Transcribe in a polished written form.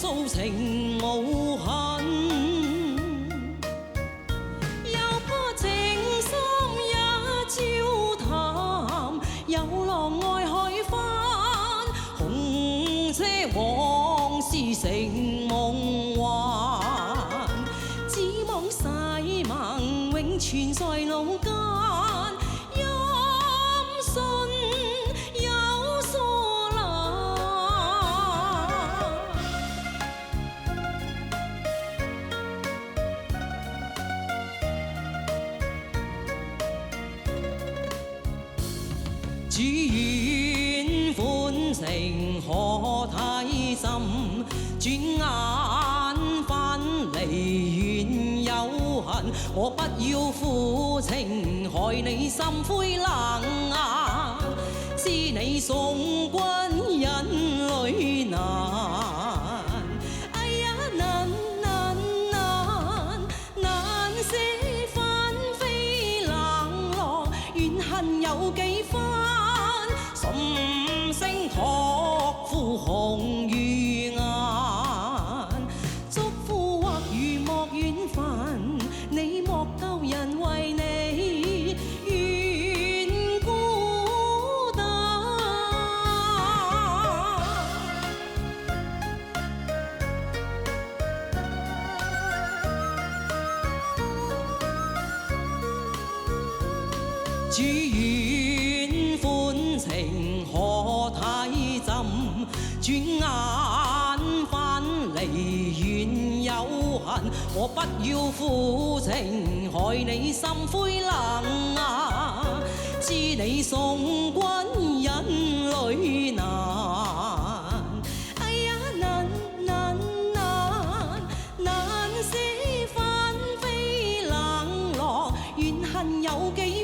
訴情無痕，又怕情深一朝淡，有浪愛海翻，紅車往事成夢幻，只望誓盟永存在腦間。只願歡情可太深，轉眼分離怨有恨。我不要負情害你心灰冷眼，知你送君忍淚難。哎呀難難難難捨紛飛冷落，怨恨有幾番。心聲託付紅與顏，祝福或如莫遠帆，你莫舊人為你願孤單。只願歡情可太深，轉眼分離怨有恨。我不要負情害你心灰冷眼，知你送君忍淚難。哎呀難難難難捨紛飛冷落，怨恨有幾